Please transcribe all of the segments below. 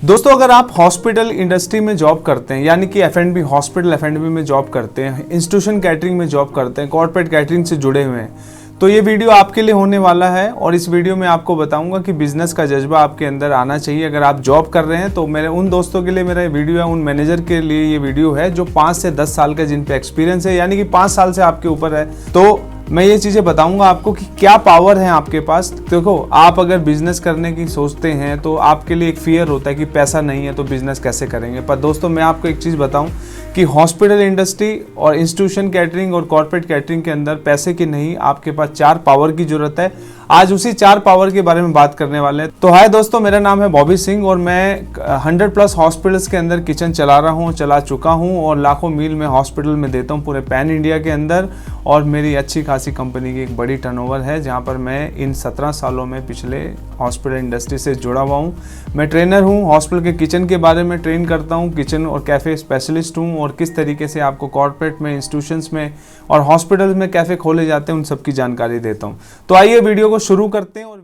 दोस्तों, अगर आप हॉस्पिटल इंडस्ट्री में जॉब करते हैं, यानी कि F&B हॉस्पिटल F&B में जॉब करते हैं, इंस्टीट्यूशन कैटरिंग में जॉब करते हैं, कॉर्पोरेट कैटरिंग से जुड़े हुए हैं, तो ये वीडियो आपके लिए होने वाला है। और इस वीडियो में आपको बताऊंगा कि बिजनेस का जज्बा आपके अंदर आना चाहिए। अगर आप जॉब कर रहे हैं तो मेरे उन दोस्तों के लिए मेरा ये वीडियो है, उन मैनेजर के लिए ये वीडियो है जो 5 से 10 साल का जिन पे एक्सपीरियंस है, यानी कि 5 साल से आपके ऊपर है। तो मैं ये चीज़ें बताऊंगा आपको कि क्या पावर है आपके पास। देखो, आप अगर बिजनेस करने की सोचते हैं तो आपके लिए एक फियर होता है कि पैसा नहीं है तो बिजनेस कैसे करेंगे। पर दोस्तों, मैं आपको एक चीज़ बताऊं कि हॉस्पिटल इंडस्ट्री और इंस्टीट्यूशन कैटरिंग और कॉर्पोरेट कैटरिंग के अंदर पैसे की नहीं, आपके पास 4 पावर की जरूरत है। आज उसी 4 पावर के बारे में बात करने वाले हैं। तो हाय दोस्तों, मेरा नाम है बॉबी सिंह और मैं 100+ हॉस्पिटल्स के अंदर किचन चला रहा हूँ, चला चुका हूँ और लाखों मील में हॉस्पिटल में देता हूँ पूरे पैन इंडिया के अंदर। और मेरी अच्छी खासी कंपनी की एक बड़ी टर्नओवर है जहाँ पर मैं इन 17 सालों में पिछले हॉस्पिटल इंडस्ट्री से जुड़ा हुआ हूँ। मैं ट्रेनर हूँ, हॉस्पिटल के किचन के बारे में ट्रेन करता हूँ, किचन और कैफ़े स्पेशलिस्ट हूँ। और किस तरीके से आपको कॉर्पोरेट में, इंस्टीट्यूशंस में और हॉस्पिटल में कैफ़े खोले जाते हैं, उन सब की जानकारी देता हूँ। तो आइए वीडियो को शुरू करते हैं। और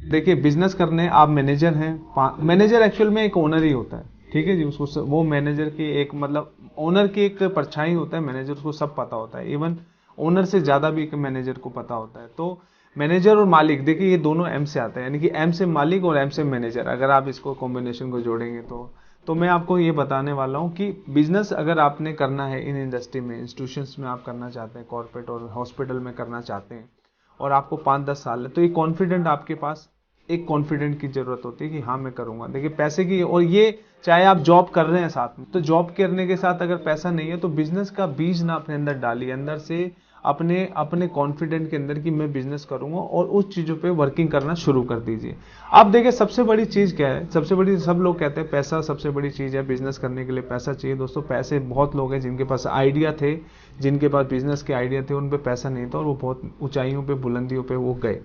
देखिए, बिजनेस करने आप मैनेजर हैं। मैनेजर एक्चुअल में एक ओनर ही होता है, ठीक है जी। उसको वो मैनेजर की एक मतलब ओनर की एक परछाई होता है मैनेजर, उसको सब पता होता है। इवन ओनर से ज़्यादा भी एक मैनेजर को पता होता है। तो मैनेजर और मालिक, देखिए ये दोनों एम से आते हैं, यानी कि एम से मालिक और एम से मैनेजर। अगर आप इसको कॉम्बिनेशन को जोड़ेंगे तो मैं आपको ये बताने वाला हूँ कि बिजनेस अगर आपने करना है इन इंडस्ट्री में, इंस्टीट्यूशंस में आप करना चाहते हैं, कॉर्पोरेट और हॉस्पिटल में करना चाहते हैं और आपको 5-10 साल है, तो ये कॉन्फिडेंट आपके पास एक कॉन्फिडेंट की जरूरत होती है कि हाँ मैं करूंगा। देखिए, पैसे की, और ये चाहे आप जॉब कर रहे हैं साथ में, तो जॉब करने के साथ अगर पैसा नहीं है तो बिजनेस का बीज ना अपने अंदर डालिए, अंदर से अपने कॉन्फिडेंट के अंदर कि मैं बिजनेस करूंगा और उस चीजों पे वर्किंग करना शुरू कर दीजिए। आप देखिए, सबसे बड़ी चीज क्या है? सबसे बड़ी, सब लोग कहते हैं पैसा सबसे बड़ी चीज है, बिजनेस करने के लिए पैसा चाहिए। दोस्तों, पैसे, बहुत लोग हैं जिनके पास आइडिया थे, जिनके पास बिजनेस के आइडिया थे, उन पे पैसा नहीं था और वो बहुत ऊंचाइयों पे, बुलंदियों पे वो गए।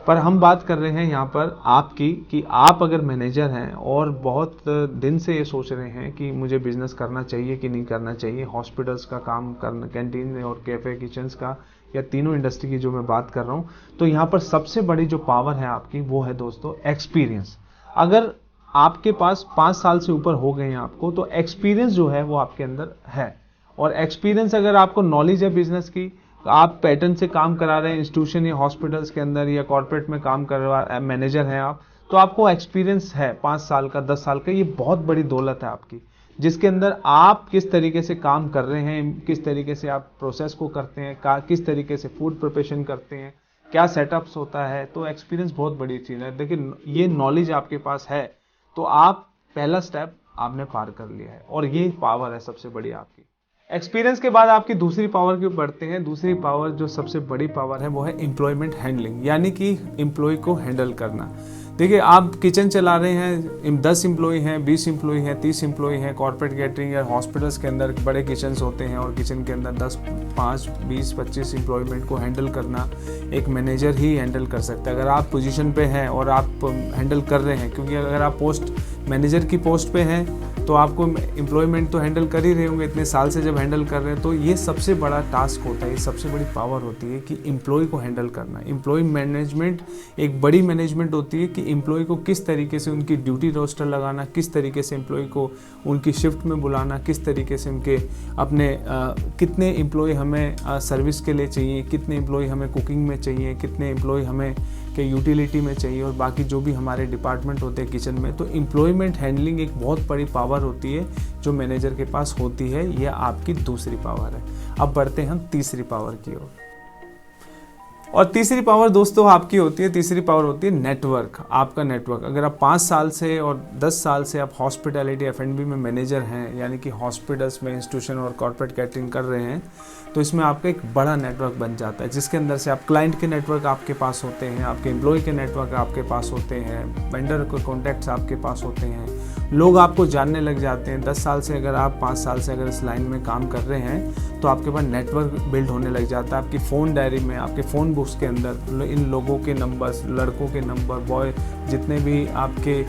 पर हम बात कर रहे हैं यहाँ पर आपकी कि आप अगर मैनेजर हैं और बहुत दिन से ये सोच रहे हैं कि मुझे बिजनेस करना चाहिए कि नहीं करना चाहिए, हॉस्पिटल्स का काम करना, कैंटीन और कैफे किचन्स का, या तीनों इंडस्ट्री की जो मैं बात कर रहा हूँ, तो यहाँ पर सबसे बड़ी जो पावर है आपकी वो है दोस्तों एक्सपीरियंस। अगर आपके पास 5 साल से ऊपर हो गए हैं आपको, तो एक्सपीरियंस जो है वो आपके अंदर है। और एक्सपीरियंस, अगर आपको नॉलेज है बिजनेस की, आप पैटर्न से काम करा रहे हैं इंस्टीट्यूशन या हॉस्पिटल्स के अंदर या कॉर्पोरेट में काम करवा, मैनेजर हैं आप, तो आपको एक्सपीरियंस है 5 साल का, 10 साल का। ये बहुत बड़ी दौलत है आपकी, जिसके अंदर आप किस तरीके से काम कर रहे हैं, किस तरीके से आप प्रोसेस को करते हैं, किस तरीके से फूड प्रिपरेशन करते हैं, क्या सेटअप्स होता है। तो एक्सपीरियंस बहुत बड़ी चीज़ है। देखिए, ये नॉलेज आपके पास है तो आप पहला स्टेप आपने पार कर लिया है और ये पावर है सबसे बड़ी आपकी। एक्सपीरियंस के बाद आपकी दूसरी पावर की बढ़ते हैं। दूसरी पावर जो सबसे बड़ी पावर है वो है एम्प्लॉयमेंट हैंडलिंग, यानी कि एम्प्लॉय को हैंडल करना। देखिए, आप किचन चला रहे हैं, 10 एम्प्लॉय हैं, 20 एम्प्लॉय हैं, 30 एम्प्लॉय हैं, कॉर्पोरेट कैटरिंग या हॉस्पिटल्स के अंदर बड़े किचन्स होते हैं और किचन के अंदर 10, 5, 20, 25 एम्प्लॉयमेंट को हैंडल करना एक मैनेजर ही हैंडल कर सकता है। अगर आप पोजीशन पे हैं और आप हैंडल कर रहे हैं, क्योंकि अगर आप मैनेजर की पोस्ट पे हैं तो आपको एम्प्लॉयमेंट तो हैंडल कर ही रहे होंगे, इतने साल से जब हैंडल कर रहे हैं। तो ये सबसे बड़ा टास्क होता है, ये सबसे बड़ी पावर होती है कि एम्प्लॉय को हैंडल करना। एम्प्लॉय मैनेजमेंट एक बड़ी मैनेजमेंट होती है कि एम्प्लॉय को किस तरीके से उनकी ड्यूटी रोस्टर लगाना, किस तरीके से एम्प्लॉय को उनकी शिफ्ट में बुलाना, किस तरीके से उनके अपने कितने एम्प्लॉय हमें सर्विस के लिए चाहिए, कितने एम्प्लॉय हमें कुकिंग में चाहिए, कितने एम्प्लॉय हमें के यूटिलिटी में चाहिए और बाकी जो भी हमारे डिपार्टमेंट होते हैं किचन में। तो एम्प्लॉयमेंट हैंडलिंग एक बहुत बड़ी पावर होती है जो मैनेजर के पास होती है। यह आपकी दूसरी पावर है। अब बढ़ते हैं हम तीसरी पावर की ओर। और तीसरी पावर दोस्तों आपकी होती है, तीसरी पावर होती है नेटवर्क। आपका नेटवर्क, अगर आप 5 साल से और 10 साल से आप हॉस्पिटैलिटी F&B में मैनेजर हैं, यानी कि हॉस्पिटल्स में, इंस्टीट्यूशन और कॉर्पोरेट कैटरिंग कर रहे हैं, तो इसमें आपका एक बड़ा नेटवर्क बन जाता है, जिसके अंदर से आप क्लाइंट के नेटवर्क आपके पास होते हैं, आपके एम्प्लॉय के नेटवर्क आपके पास होते हैं, वेंडर के कॉन्टैक्ट्स आपके पास होते हैं, लोग आपको जानने लग जाते हैं। 10 साल से अगर आप 5 साल से अगर इस लाइन में काम कर रहे हैं तो आपके पास नेटवर्क बिल्ड होने लग जाता है। आपकी फ़ोन डायरी में, आपके फ़ोन बुक्स के अंदर इन लोगों के नंबर्स, लड़कों के नंबर, बॉय, जितने भी आपके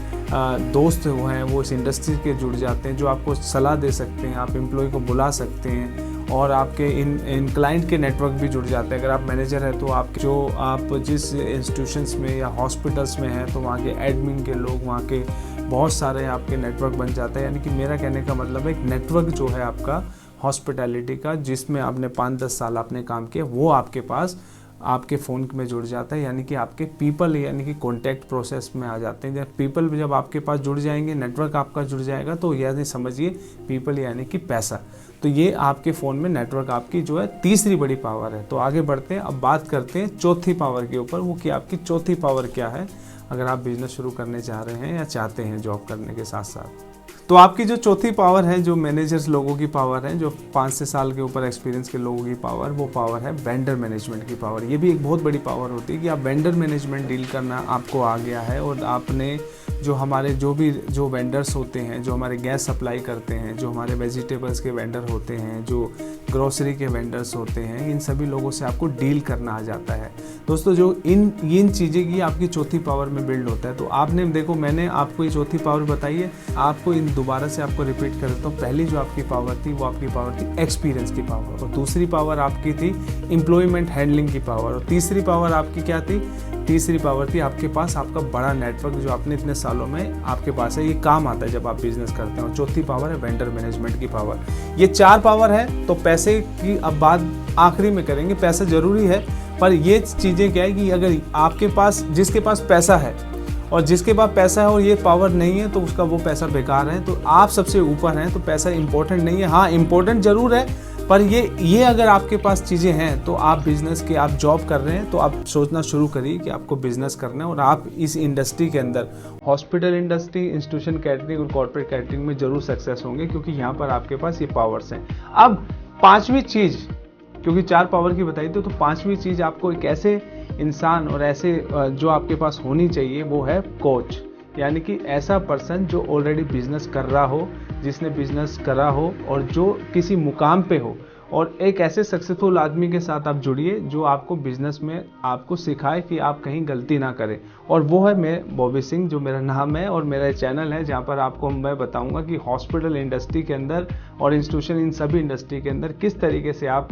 दोस्त हैं वो इस इंडस्ट्री के जुड़ जाते हैं, जो आपको सलाह दे सकते हैं। आप एम्प्लॉय को बुला सकते हैं और आपके इन क्लाइंट के नेटवर्क भी जुड़ जाते हैं। अगर आप मैनेजर हैं तो आप जिस इंस्टीट्यूशंस में या हॉस्पिटल्स में हैं तो वहाँ के एडमिन के लोग, वहाँ के बहुत सारे आपके नेटवर्क बन जाते हैं। यानी कि मेरा कहने का मतलब है एक नेटवर्क जो है आपका हॉस्पिटैलिटी का, जिसमें आपने 5-10 साल आपने काम किया, वो आपके पास आपके फ़ोन में जुड़ जाता है। यानी कि आपके पीपल यानी कि कॉन्टैक्ट प्रोसेस में आ जाते हैं। जब पीपल जब आपके पास जुड़ जाएंगे, नेटवर्क आपका जुड़ जाएगा, तो यानी समझिए पीपल यानी कि पैसा। तो ये आपके फ़ोन में नेटवर्क आपकी जो है तीसरी बड़ी पावर है। तो आगे बढ़ते हैं, अब बात करते हैं चौथी पावर के ऊपर। वो कि आपकी चौथी पावर क्या है अगर आप बिजनेस शुरू करने चाह रहे हैं या चाहते हैं जॉब करने के साथ साथ। तो आपकी जो चौथी पावर है, जो मैनेजर्स लोगों की पावर है, जो 5 से साल के ऊपर एक्सपीरियंस के लोगों की पावर, वो पावर है वेंडर मैनेजमेंट की पावर। ये भी एक बहुत बड़ी पावर होती है कि आप वेंडर मैनेजमेंट डील करना आपको आ गया है और आपने जो वेंडर्स होते हैं, जो हमारे गैस सप्लाई करते हैं, जो हमारे वेजिटेबल्स के वेंडर होते हैं, जो ग्रोसरी के वेंडर्स होते हैं, इन सभी लोगों से आपको डील करना आ जाता है। दोस्तों, जो इन चीज़ें की आपकी चौथी पावर में बिल्ड होता है। तो आपने देखो, मैंने आपको ये चौथी पावर बताई है, आपको इन दोबारा से आपको रिपीट कर देता हूँ। पहली जो आपकी पावर थी वो आपकी पावर थी एक्सपीरियंस की पावर, और दूसरी पावर आपकी थी एम्प्लॉयमेंट हैंडलिंग की पावर, और तीसरी पावर आपकी क्या थी? तीसरी पावर थी आपके पास आपका बड़ा नेटवर्क जो आपने इतने सालों में आपके पास है। ये काम आता है जब आप बिजनेस करते हैं। और चौथी पावर है वेंडर मैनेजमेंट की पावर। ये 4 पावर है। तो पैसे की अब बात आखिरी में करेंगे। पैसा जरूरी है, पर ये चीज़ें क्या है कि अगर आपके पास, जिसके पास पैसा है और जिसके पास पैसा है और ये पावर नहीं है, तो उसका वो पैसा बेकार है। तो आप सबसे ऊपर हैं, तो पैसा इंपॉर्टेंट नहीं है। हाँ, इंपॉर्टेंट जरूर है, पर ये अगर आपके पास चीज़ें हैं तो आप बिज़नेस के, आप जॉब कर रहे हैं तो आप सोचना शुरू करिए कि आपको बिज़नेस करना है। और आप इस इंडस्ट्री के अंदर, हॉस्पिटल इंडस्ट्री, इंस्टीट्यूशन कैटरिंग और कॉर्पोरेट कैटरिंग में जरूर सक्सेस होंगे, क्योंकि यहाँ पर आपके पास ये पावर्स हैं। अब 5वीं चीज़, क्योंकि 4 पावर की बताई थी, तो 5वीं चीज़ आपको एक ऐसे इंसान और ऐसे जो आपके पास होनी चाहिए, वो है कोच। यानी कि ऐसा पर्सन जो ऑलरेडी बिजनेस कर रहा हो, जिसने बिजनेस करा हो और जो किसी मुकाम पे हो, और एक ऐसे सक्सेसफुल आदमी के साथ आप जुड़िए जो आपको बिजनेस में आपको सिखाए कि आप कहीं गलती ना करें। और वो है मैं बॉबी सिंह, जो मेरा नाम है और मेरा चैनल है, जहाँ पर आपको मैं बताऊंगा कि हॉस्पिटल इंडस्ट्री के अंदर और इंस्टीट्यूशन, इन सभी इंडस्ट्री के अंदर किस तरीके से आप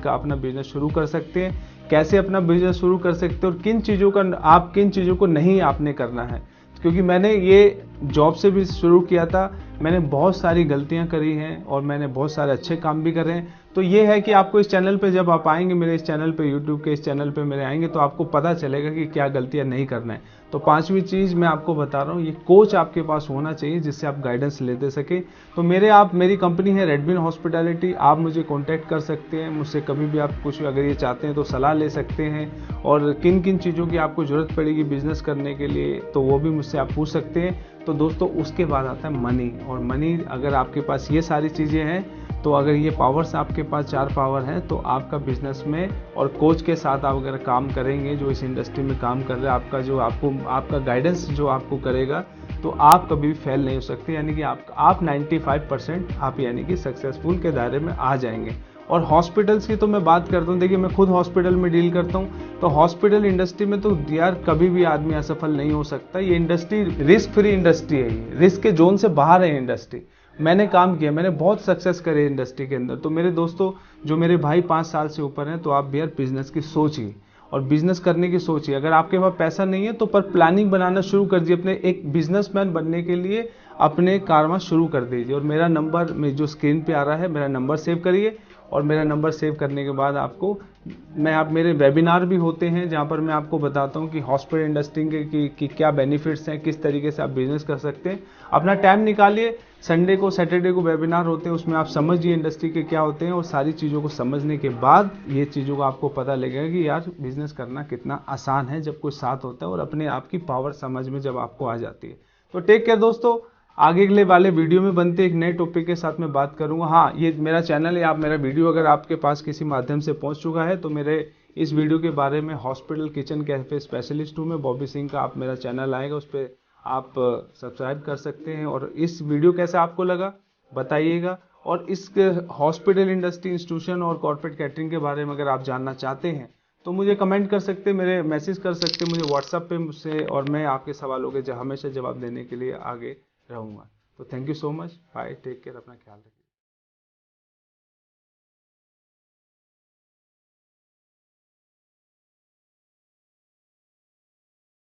अपना बिजनेस शुरू कर सकते हैं, कैसे अपना बिजनेस शुरू कर सकते हैं, और किन चीज़ों को नहीं आपने करना है। क्योंकि मैंने ये जॉब से भी शुरू किया था, मैंने बहुत सारी गलतियां करी हैं और मैंने बहुत सारे अच्छे काम भी करे हैं। तो ये है कि आपको इस चैनल पे, जब आप आएंगे मेरे इस चैनल पे, यूट्यूब के इस चैनल पे मेरे आएंगे, तो आपको पता चलेगा कि क्या गलतियां नहीं करना है। तो 5वीं चीज़ मैं आपको बता रहा हूँ, ये कोच आपके पास होना चाहिए जिससे आप गाइडेंस लेते सके। तो मेरी कंपनी है रेडविन हॉस्पिटैलिटी। आप मुझे कॉन्टैक्ट कर सकते हैं, मुझसे कभी भी आप कुछ अगर ये चाहते हैं तो सलाह ले सकते हैं, और किन किन चीज़ों की आपको ज़रूरत पड़ेगी बिजनेस करने के लिए, तो वो भी मुझसे आप पूछ सकते हैं। तो दोस्तों, उसके बाद आता है मनी। और मनी, अगर आपके पास ये सारी चीज़ें हैं, तो अगर ये पावर्स आपके पास 4 पावर हैं, तो आपका बिजनेस में और कोच के साथ आप अगर काम करेंगे, जो इस इंडस्ट्री में काम कर रहे हैं, आपका गाइडेंस जो आपको करेगा, तो आप कभी भी फेल नहीं हो सकते। यानी कि आप 95% आप यानी कि सक्सेसफुल के दायरे में आ जाएंगे। और हॉस्पिटल्स की तो मैं बात करता हूँ, देखिए मैं खुद हॉस्पिटल में डील करता हूँ, तो हॉस्पिटल इंडस्ट्री में तो यार कभी भी आदमी असफल नहीं हो सकता। ये इंडस्ट्री रिस्क फ्री इंडस्ट्री है, ये रिस्क के जोन से बाहर है इंडस्ट्री। मैंने काम किया, मैंने बहुत सक्सेस करे इंडस्ट्री के अंदर। तो मेरे दोस्तों, जो मेरे भाई 5 साल से ऊपर हैं, तो आप भी यार बिजनेस की सोचिए और बिजनेस करने की सोचिए। अगर आपके पास पैसा नहीं है तो पर प्लानिंग बनाना शुरू कर दीजिए, अपने एक बिजनेसमैन बनने के लिए अपने कारवा शुरू कर दीजिए। और मेरा नंबर में जो स्क्रीन पे आ रहा है, मेरा नंबर सेव करिए, और मेरा नंबर सेव करने के बाद आपको मेरे वेबिनार भी होते हैं, जहाँ पर मैं आपको बताता हूँ कि हॉस्पिटल इंडस्ट्री की क्या बेनिफिट्स हैं, किस तरीके से आप बिजनेस कर सकते हैं। अपना टाइम निकालिए, संडे को, सैटरडे को वेबिनार होते हैं, उसमें आप समझिए इंडस्ट्री के क्या होते हैं, और सारी चीज़ों को समझने के बाद ये चीज़ों को आपको पता लगेगा कि यार बिजनेस करना कितना आसान है जब कोई साथ होता है और अपने आप की पावर समझ में जब आपको आ जाती है। तो टेक केयर दोस्तों, आगे के वाले वीडियो में बनते एक नए टॉपिक के साथ मैं बात करूंगा। हाँ, ये मेरा चैनल है, आप मेरा वीडियो अगर आपके पास किसी माध्यम से पहुंच चुका है, तो मेरे इस वीडियो के बारे में हॉस्पिटल किचन कैफे स्पेशलिस्ट हूँ मैं, बॉबी सिंह का, आप मेरा चैनल आएगा, उस पर आप सब्सक्राइब कर सकते हैं। और इस वीडियो कैसा आपको लगा बताइएगा। और इस हॉस्पिटल इंडस्ट्री, इंस्टीट्यूशन और कॉर्पोरेट कैटरिंग के बारे में अगर आप जानना चाहते हैं, तो मुझे कमेंट कर सकते हैं, मेरे मैसेज कर सकते हैं मुझे व्हाट्सएप पे मुझसे, और मैं आपके सवालों के हमेशा जवाब देने के लिए आगे रहूँगा। तो thank you so much, bye, take care, अपना ख्याल रखिए।